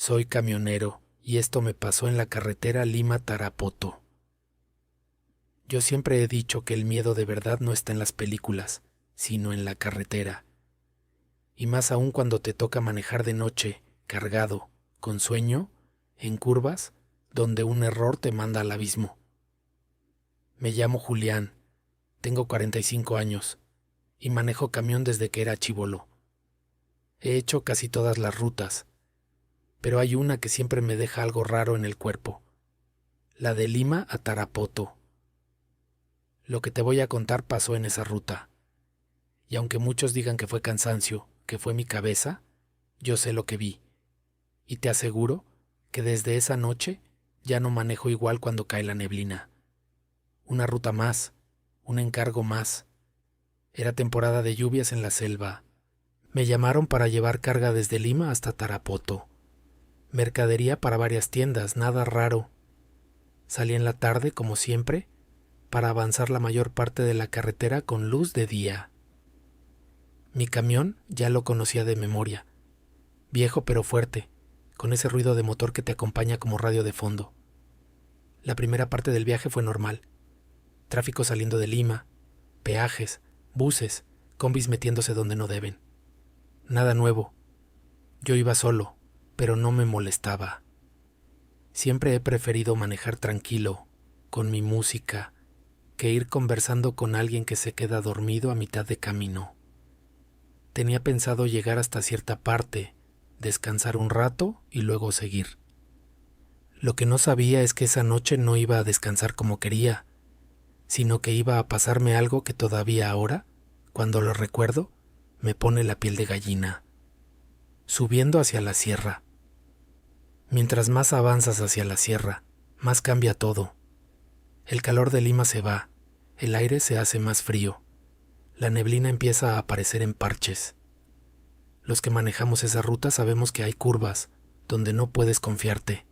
Soy camionero y esto me pasó en la carretera Lima-Tarapoto. Yo siempre he dicho que el miedo de verdad no está en las películas, sino en la carretera. Y más aún cuando te toca manejar de noche, cargado, con sueño, en curvas, donde un error te manda al abismo. Me llamo Julián, tengo 45 años y manejo camión desde que era chibolo. He hecho casi todas las rutas, pero hay una que siempre me deja algo raro en el cuerpo, la de Lima a Tarapoto. Lo que te voy a contar pasó en esa ruta, y aunque muchos digan que fue cansancio, que fue mi cabeza, yo sé lo que vi, y te aseguro que desde esa noche ya no manejo igual cuando cae la neblina. Una ruta más, un encargo más. Era temporada de lluvias en la selva. Me llamaron para llevar carga desde Lima hasta Tarapoto. Mercadería para varias tiendas, nada raro. Salí en la tarde, como siempre, para avanzar la mayor parte de la carretera con luz de día. Mi camión ya lo conocía de memoria. Viejo pero fuerte, con ese ruido de motor que te acompaña como radio de fondo. La primera parte del viaje fue normal. Tráfico saliendo de Lima, peajes, buses, combis metiéndose donde no deben. Nada nuevo. Yo iba solo, pero no me molestaba. Siempre he preferido manejar tranquilo, con mi música, que ir conversando con alguien que se queda dormido a mitad de camino. Tenía pensado llegar hasta cierta parte, descansar un rato y luego seguir. Lo que no sabía es que esa noche no iba a descansar como quería, sino que iba a pasarme algo que todavía ahora, cuando lo recuerdo, me pone la piel de gallina. Subiendo hacia la sierra. Mientras más avanzas hacia la sierra, más cambia todo. El calor de Lima se va, el aire se hace más frío, la neblina empieza a aparecer en parches. Los que manejamos esa ruta sabemos que hay curvas donde no puedes confiarte.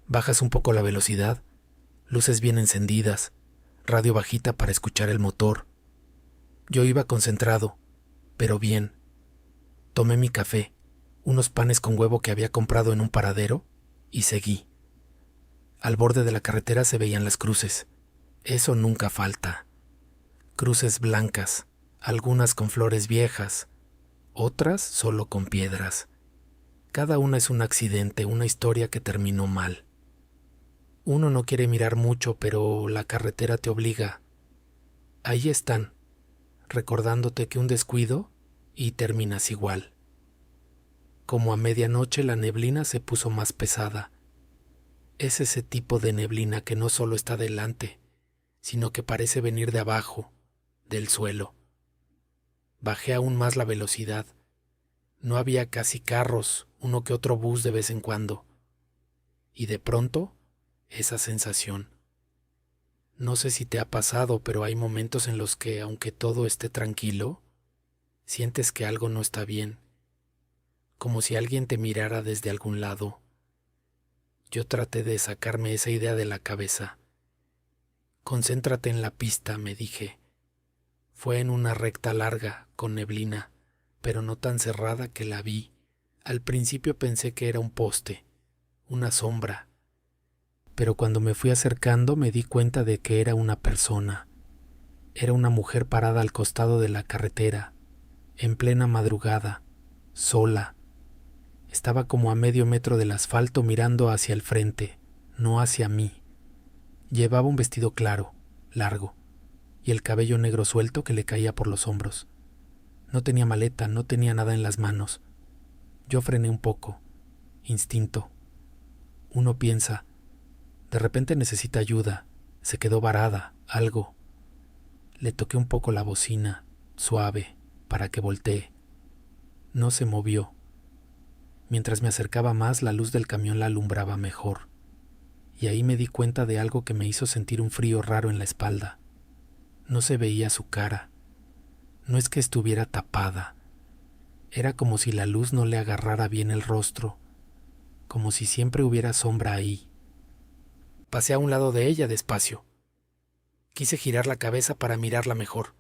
Bajas un poco la velocidad, luces bien encendidas, radio bajita para escuchar el motor. Yo iba concentrado, pero bien. Tomé mi café, unos panes con huevo que había comprado en un paradero, y seguí. Al borde de la carretera se veían las cruces. Eso nunca falta. Cruces blancas, algunas con flores viejas, otras solo con piedras. Cada una es un accidente, una historia que terminó mal. Uno no quiere mirar mucho, pero la carretera te obliga. Ahí están, recordándote que un descuido y terminas igual. Como a medianoche la neblina se puso más pesada. Es ese tipo de neblina que no solo está delante, sino que parece venir de abajo, del suelo. Bajé aún más la velocidad. No había casi carros, uno que otro bus de vez en cuando. Y de pronto, esa sensación. No sé si te ha pasado, pero hay momentos en los que, aunque todo esté tranquilo, sientes que algo no está bien, como si alguien te mirara desde algún lado. Yo traté de sacarme esa idea de la cabeza. Concéntrate en la pista, me dije. Fue en una recta larga, con neblina, pero no tan cerrada que la vi. Al principio pensé que era un poste, una sombra, pero cuando me fui acercando me di cuenta de que era una persona. Era una mujer parada al costado de la carretera, en plena madrugada, sola. Estaba como a medio metro del asfalto mirando hacia el frente, no hacia mí. Llevaba un vestido claro, largo, y el cabello negro suelto que le caía por los hombros. No tenía maleta, no tenía nada en las manos. Yo frené un poco. Instinto. Uno piensa, de repente necesita ayuda, se quedó varada, algo. Le toqué un poco la bocina, suave, para que voltee. No se movió. Mientras me acercaba más, la luz del camión la alumbraba mejor. Y ahí me di cuenta de algo que me hizo sentir un frío raro en la espalda. No se veía su cara. No es que estuviera tapada. Era como si la luz no le agarrara bien el rostro, como si siempre hubiera sombra ahí. Pasé a un lado de ella despacio. Quise girar la cabeza para mirarla mejor,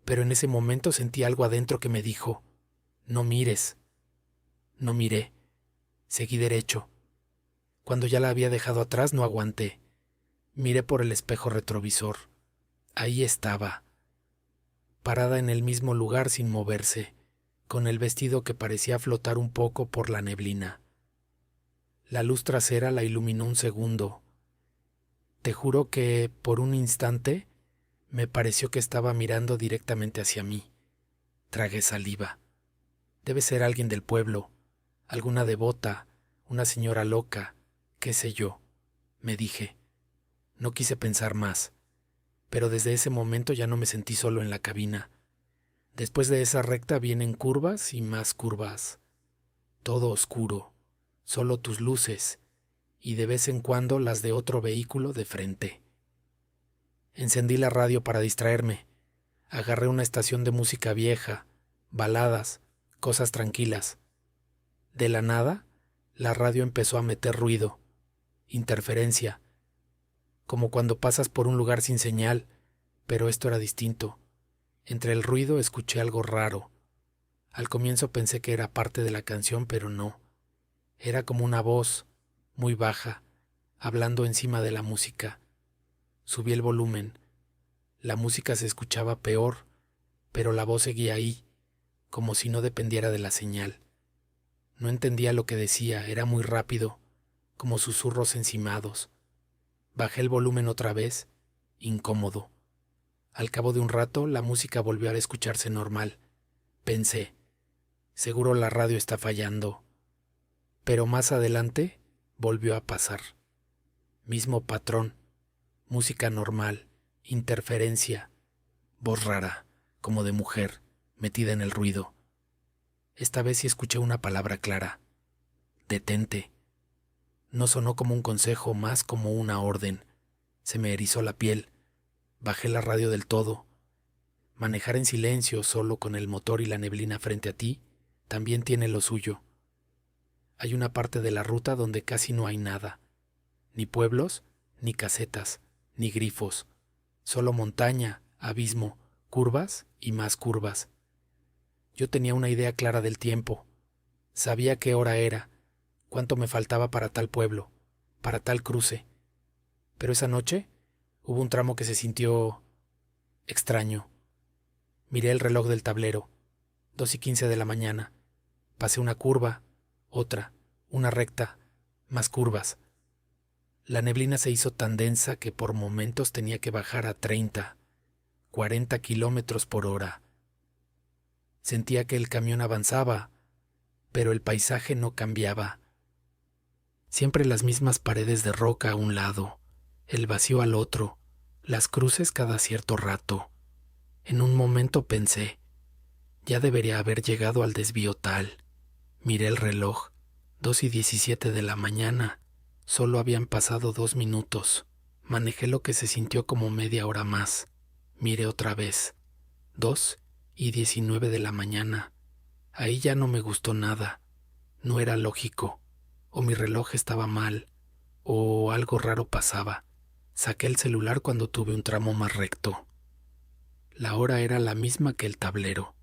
pero en ese momento sentí algo adentro que me dijo, no mires. No miré. Seguí derecho. Cuando ya la había dejado atrás no aguanté. Miré por el espejo retrovisor. Ahí estaba, parada en el mismo lugar sin moverse, con el vestido que parecía flotar un poco por la neblina. La luz trasera la iluminó un segundo. Te juro que, por un instante, me pareció que estaba mirando directamente hacia mí. Tragué saliva. Debe ser alguien del pueblo, alguna devota, una señora loca, qué sé yo, me dije. No quise pensar más, pero desde ese momento ya no me sentí solo en la cabina. Después de esa recta vienen curvas y más curvas. Todo oscuro, solo tus luces, y de vez en cuando las de otro vehículo de frente. Encendí la radio para distraerme. Agarré una estación de música vieja, baladas, cosas tranquilas. De la nada, la radio empezó a meter ruido, interferencia, como cuando pasas por un lugar sin señal, pero esto era distinto. Entre el ruido escuché algo raro. Al comienzo pensé que era parte de la canción, pero no. Era como una voz, muy baja, hablando encima de la música. Subí el volumen. La música se escuchaba peor, pero la voz seguía ahí, como si no dependiera de la señal. No entendía lo que decía, era muy rápido, como susurros encimados. Bajé el volumen otra vez, incómodo. Al cabo de un rato, la música volvió a escucharse normal. Pensé, seguro la radio está fallando. Pero más adelante volvió a pasar. Mismo patrón, música normal, interferencia, voz rara, como de mujer, metida en el ruido. Esta vez sí escuché una palabra clara. Detente. No sonó como un consejo, más como una orden. Se me erizó la piel. Bajé la radio del todo. Manejar en silencio, solo con el motor y la neblina frente a ti, también tiene lo suyo. Hay una parte de la ruta donde casi no hay nada. Ni pueblos, ni casetas, ni grifos. Solo montaña, abismo, curvas y más curvas. Yo tenía una idea clara del tiempo. Sabía qué hora era, cuánto me faltaba para tal pueblo, para tal cruce. Pero esa noche hubo un tramo que se sintió extraño. Miré el reloj del tablero, 2:15 de la mañana. Pasé una curva, otra, una recta, más curvas. La neblina se hizo tan densa que por momentos tenía que bajar a 30, 40 kilómetros por hora. Sentía que el camión avanzaba, pero el paisaje no cambiaba. Siempre las mismas paredes de roca a un lado, el vacío al otro, las cruces cada cierto rato. En un momento pensé, ya debería haber llegado al desvío tal. Miré el reloj, 2:17 de la mañana. Solo habían pasado 2 minutos. Manejé lo que se sintió como media hora más. Miré otra vez, 2:19 de la mañana. Ahí ya no me gustó nada. No era lógico. O mi reloj estaba mal, o algo raro pasaba. Saqué el celular cuando tuve un tramo más recto. La hora era la misma que el tablero.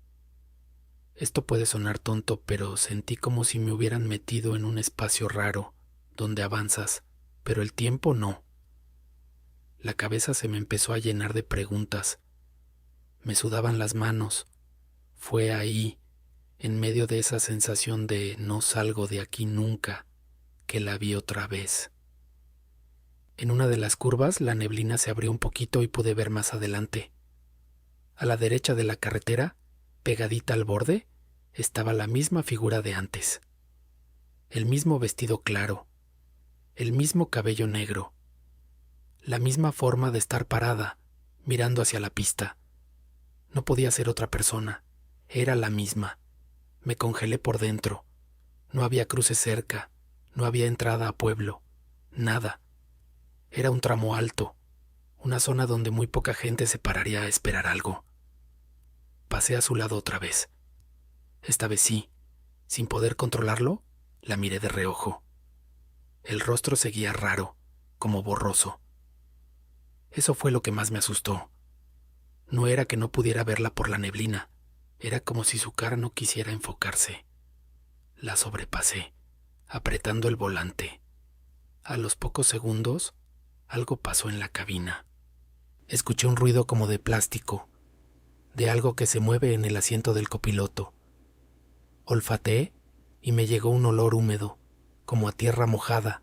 Esto puede sonar tonto, pero sentí como si me hubieran metido en un espacio raro, donde avanzas, pero el tiempo no. La cabeza se me empezó a llenar de preguntas. Me sudaban las manos. Fue ahí, en medio de esa sensación de no salgo de aquí nunca, que la vi otra vez. En una de las curvas la neblina se abrió un poquito y pude ver más adelante. A la derecha de la carretera, pegadita al borde, estaba la misma figura de antes. El mismo vestido claro, el mismo cabello negro, la misma forma de estar parada, mirando hacia la pista. No podía ser otra persona, era la misma. Me congelé por dentro. No había cruce cerca, no había entrada a pueblo, nada. Era un tramo alto, una zona donde muy poca gente se pararía a esperar algo. Pasé a su lado otra vez. Esta vez sí, sin poder controlarlo, la miré de reojo. El rostro seguía raro, como borroso. Eso fue lo que más me asustó. No era que no pudiera verla por la neblina, era como si su cara no quisiera enfocarse. La sobrepasé. apretando el volante. A los pocos segundos, algo pasó en la cabina. Escuché un ruido como de plástico, de algo que se mueve en el asiento del copiloto. Olfateé y me llegó un olor húmedo, como a tierra mojada,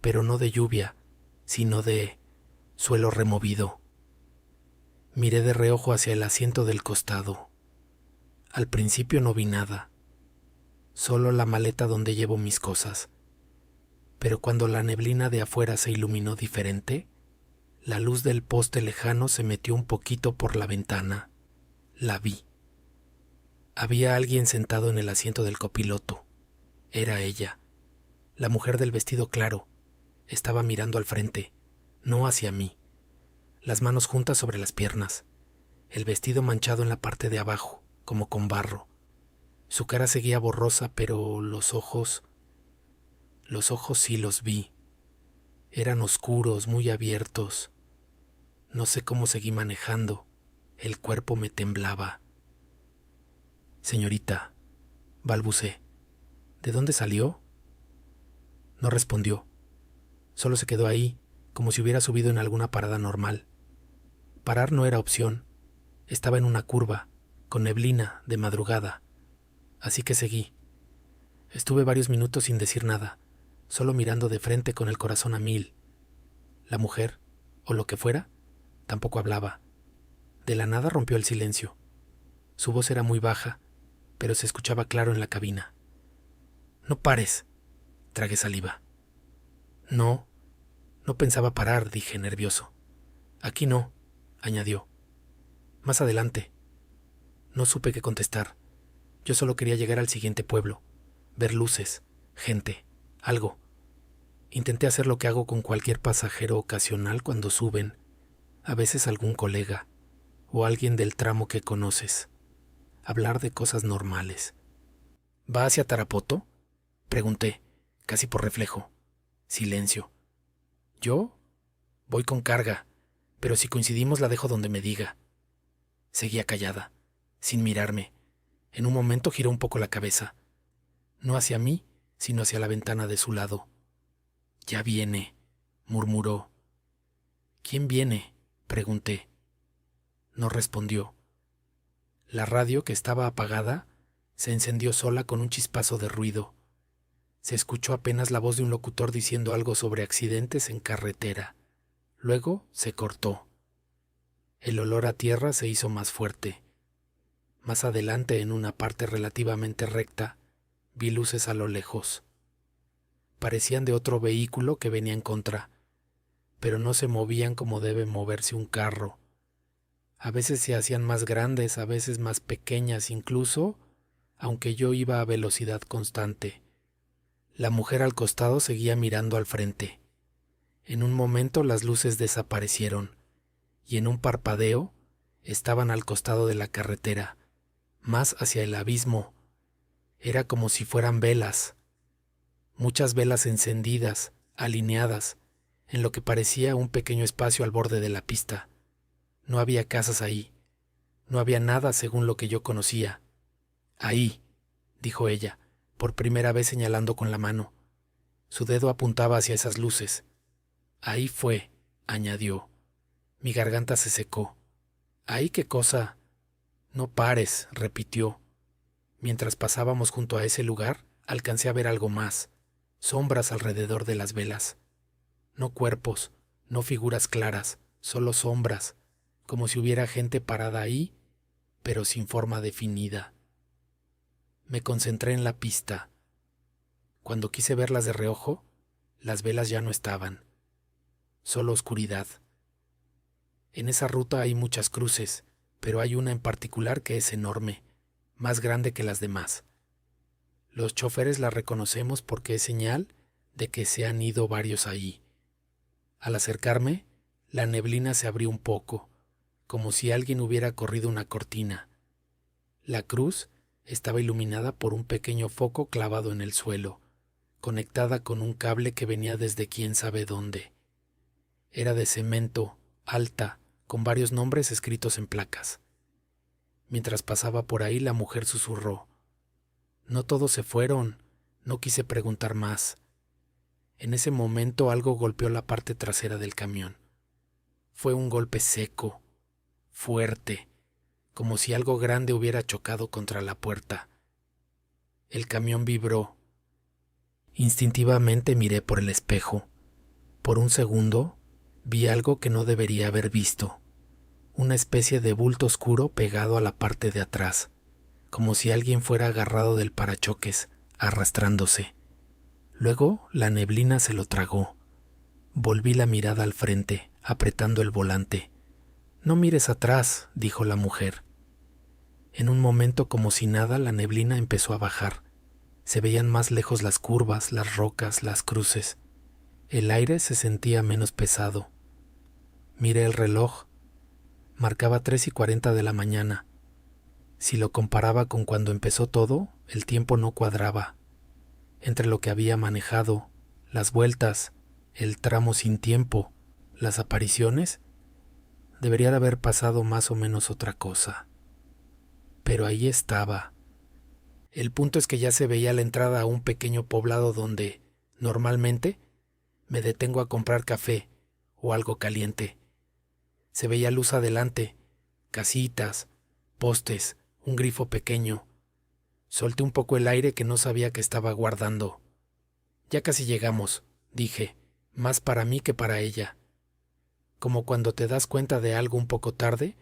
pero no de lluvia, sino de suelo removido. Miré de reojo hacia el asiento del costado. Al principio no vi nada, solo la maleta donde llevo mis cosas. Pero cuando la neblina de afuera se iluminó diferente, la luz del poste lejano se metió un poquito por la ventana. La vi. Había alguien sentado en el asiento del copiloto. Era ella, la mujer del vestido claro. Estaba mirando al frente, no hacia mí. Las manos juntas sobre las piernas, el vestido manchado en la parte de abajo, como con barro. Su cara seguía borrosa, pero los ojos sí los vi. Eran oscuros, muy abiertos. No sé cómo seguí manejando. El cuerpo me temblaba. Señorita, balbucé, ¿de dónde salió? No respondió. Solo se quedó ahí, como si hubiera subido en alguna parada normal. Parar no era opción. Estaba en una curva, con neblina, de madrugada. Así que seguí. Estuve varios minutos sin decir nada, solo mirando de frente con el corazón a mil. La mujer, o lo que fuera, tampoco hablaba. De la nada rompió el silencio. Su voz era muy baja, pero se escuchaba claro en la cabina. «No pares», tragué saliva. No pensaba parar, dije nervioso. «Aquí no», añadió. «Más adelante». No supe qué contestar. Yo solo quería llegar al siguiente pueblo, ver luces, gente, algo. Intenté hacer lo que hago con cualquier pasajero ocasional cuando suben, a veces algún colega o alguien del tramo que conoces. Hablar de cosas normales. «¿Va hacia Tarapoto?», pregunté, casi por reflejo. Silencio. «¿Yo? Voy con carga, pero si coincidimos la dejo donde me diga». Seguía callada, sin mirarme. En un momento giró un poco la cabeza. No hacia mí, sino hacia la ventana de su lado. «Ya viene», murmuró. «¿Quién viene?», pregunté. No respondió. La radio, que estaba apagada, se encendió sola con un chispazo de ruido. Se escuchó apenas la voz de un locutor diciendo algo sobre accidentes en carretera. Luego se cortó. El olor a tierra se hizo más fuerte. Más adelante, en una parte relativamente recta, vi luces a lo lejos. Parecían de otro vehículo que venía en contra, pero no se movían como debe moverse un carro. A veces se hacían más grandes, a veces más pequeñas incluso, aunque yo iba a velocidad constante. La mujer al costado seguía mirando al frente. En un momento las luces desaparecieron, y en un parpadeo estaban al costado de la carretera, más hacia el abismo. Era como si fueran velas, muchas velas encendidas, alineadas, en lo que parecía un pequeño espacio al borde de la pista. No había casas ahí, no había nada según lo que yo conocía. «Ahí», dijo ella, por primera vez señalando con la mano. Su dedo apuntaba hacia esas luces. «Ahí fue», añadió. Mi garganta se secó. «¿Ahí qué cosa?» «No pares», repitió. Mientras pasábamos junto a ese lugar, alcancé a ver algo más, sombras alrededor de las velas. No cuerpos, no figuras claras, solo sombras, como si hubiera gente parada ahí, pero sin forma definida. Me concentré en la pista. Cuando quise verlas de reojo, las velas ya no estaban. Solo oscuridad. En esa ruta hay muchas cruces, pero hay una en particular que es enorme, más grande que las demás. Los choferes la reconocemos porque es señal de que se han ido varios ahí. Al acercarme, la neblina se abrió un poco, como si alguien hubiera corrido una cortina. La cruz estaba iluminada por un pequeño foco clavado en el suelo, conectada con un cable que venía desde quién sabe dónde. Era de cemento, alta, con varios nombres escritos en placas. Mientras pasaba por ahí, la mujer susurró: «No todos se fueron, No quise preguntar más. En ese momento algo golpeó la parte trasera del camión. Fue un golpe seco, fuerte, como si algo grande hubiera chocado contra la puerta. El camión vibró. Instintivamente miré por el espejo. Por un segundo vi algo que no debería haber visto. Una especie de bulto oscuro pegado a la parte de atrás, como si alguien fuera agarrado del parachoques, arrastrándose. Luego la neblina se lo tragó. Volví la mirada al frente, apretando el volante. «No mires atrás», dijo la mujer. En un momento, como si nada, la neblina empezó a bajar. Se veían más lejos las curvas, las rocas, las cruces. El aire se sentía menos pesado. Miré el reloj. Marcaba 3:40 de la mañana. Si lo comparaba con cuando empezó todo, el tiempo no cuadraba. Entre lo que había manejado, las vueltas, el tramo sin tiempo, las apariciones, debería de haber pasado más o menos otra cosa. Pero ahí estaba. El punto es que ya se veía la entrada a un pequeño poblado donde, normalmente, me detengo a comprar café o algo caliente. Se veía luz adelante, casitas, postes, un grifo pequeño. Solté un poco el aire que no sabía que estaba guardando. «Ya casi llegamos», dije, más para mí que para ella. Como cuando te das cuenta de algo un poco tarde,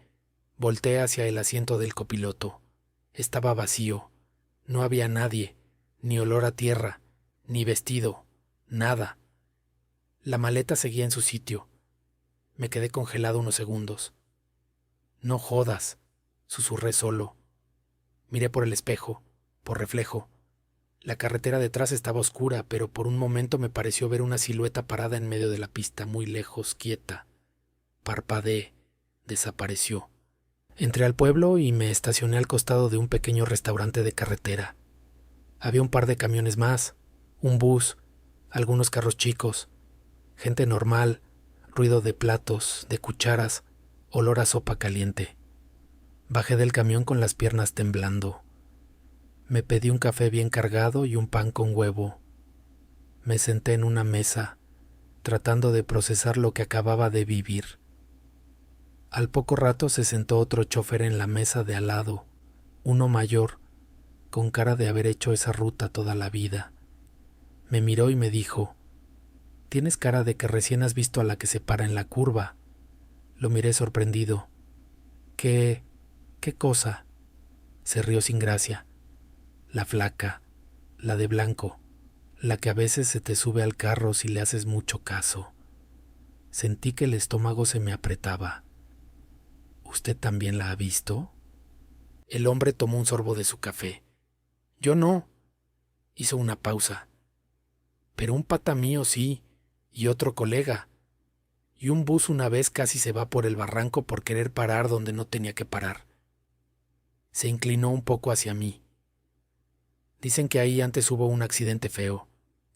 volteé hacia el asiento del copiloto. Estaba vacío. No había nadie, ni olor a tierra, ni vestido, nada. La maleta seguía en su sitio. Me quedé congelado unos segundos. «No jodas», susurré solo. Miré por el espejo, por reflejo. La carretera detrás estaba oscura, pero por un momento me pareció ver una silueta parada en medio de la pista, muy lejos, quieta. Parpadeé. Desapareció. Entré al pueblo y me estacioné al costado de un pequeño restaurante de carretera. Había un par de camiones más, un bus, algunos carros chicos, gente normal, ruido de platos, de cucharas, olor a sopa caliente. Bajé del camión con las piernas temblando. Me pedí un café bien cargado y un pan con huevo. Me senté en una mesa, tratando de procesar lo que acababa de vivir. Al poco rato se sentó otro chofer en la mesa de al lado, uno mayor, con cara de haber hecho esa ruta toda la vida. Me miró y me dijo: «Tienes cara de que recién has visto a la que se para en la curva». Lo miré sorprendido. ¿Qué cosa?» Se rió sin gracia. «La flaca, la de blanco, la que a veces se te sube al carro si le haces mucho caso». Sentí que el estómago se me apretaba. «¿Usted también la ha visto?» El hombre tomó un sorbo de su café. «Yo no». Hizo una pausa. «Pero un pata mío sí, y otro colega. Y un bus una vez casi se va por el barranco por querer parar donde no tenía que parar». Se inclinó un poco hacia mí. «Dicen que ahí antes hubo un accidente feo.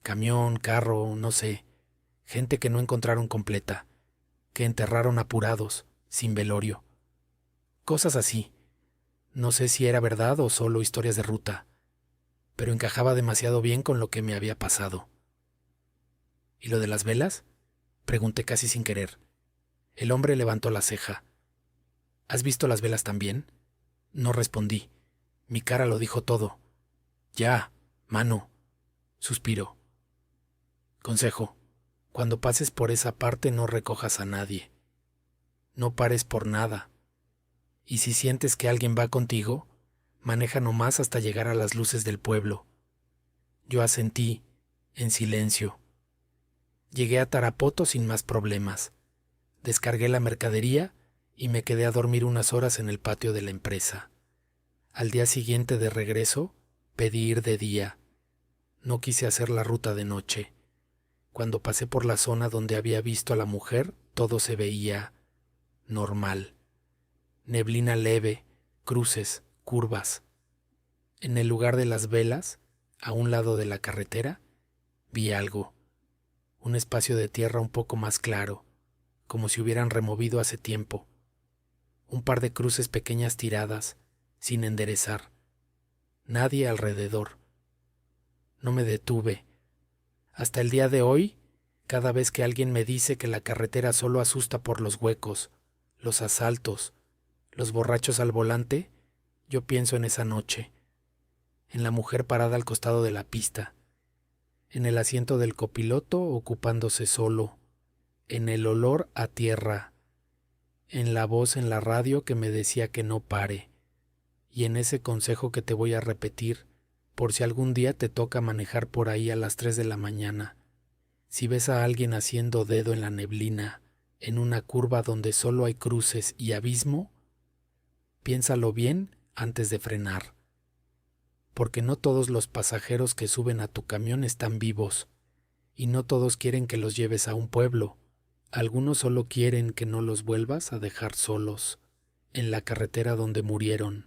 Camión, carro, no sé. Gente que no encontraron completa. Que enterraron apurados, sin velorio. Cosas así. No sé si era verdad o solo historias de ruta, pero encajaba demasiado bien con lo que me había pasado». «¿Y lo de las velas?», pregunté casi sin querer. El hombre levantó la ceja. «¿Has visto las velas también?». No respondí. Mi cara lo dijo todo. «Ya, mano», suspiró. «Consejo: cuando pases por esa parte no recojas a nadie. No pares por nada. Y si sientes que alguien va contigo, maneja nomás hasta llegar a las luces del pueblo». Yo asentí, en silencio. Llegué a Tarapoto sin más problemas. Descargué la mercadería y me quedé a dormir unas horas en el patio de la empresa. Al día siguiente de regreso, pedí ir de día. No quise hacer la ruta de noche. Cuando pasé por la zona donde había visto a la mujer, todo se veía normal. Neblina leve, cruces, curvas. En el lugar de las velas, a un lado de la carretera, vi algo. Un espacio de tierra un poco más claro, como si hubieran removido hace tiempo. Un par de cruces pequeñas tiradas, sin enderezar. Nadie alrededor. no me detuve. Hasta el día de hoy, cada vez que alguien me dice que la carretera solo asusta por los huecos, los asaltos, los borrachos al volante, yo pienso en esa noche, en la mujer parada al costado de la pista, en el asiento del copiloto ocupándose solo, en el olor a tierra, en la voz en la radio que me decía que no pare, y en ese consejo que te voy a repetir por si algún día te toca manejar por ahí a las 3 de la mañana. Si ves a alguien haciendo dedo en la neblina, en una curva donde solo hay cruces y abismo, piénsalo bien antes de frenar, porque no todos los pasajeros que suben a tu camión están vivos, y no todos quieren que los lleves a un pueblo. Algunos solo quieren que no los vuelvas a dejar solos, en la carretera donde murieron.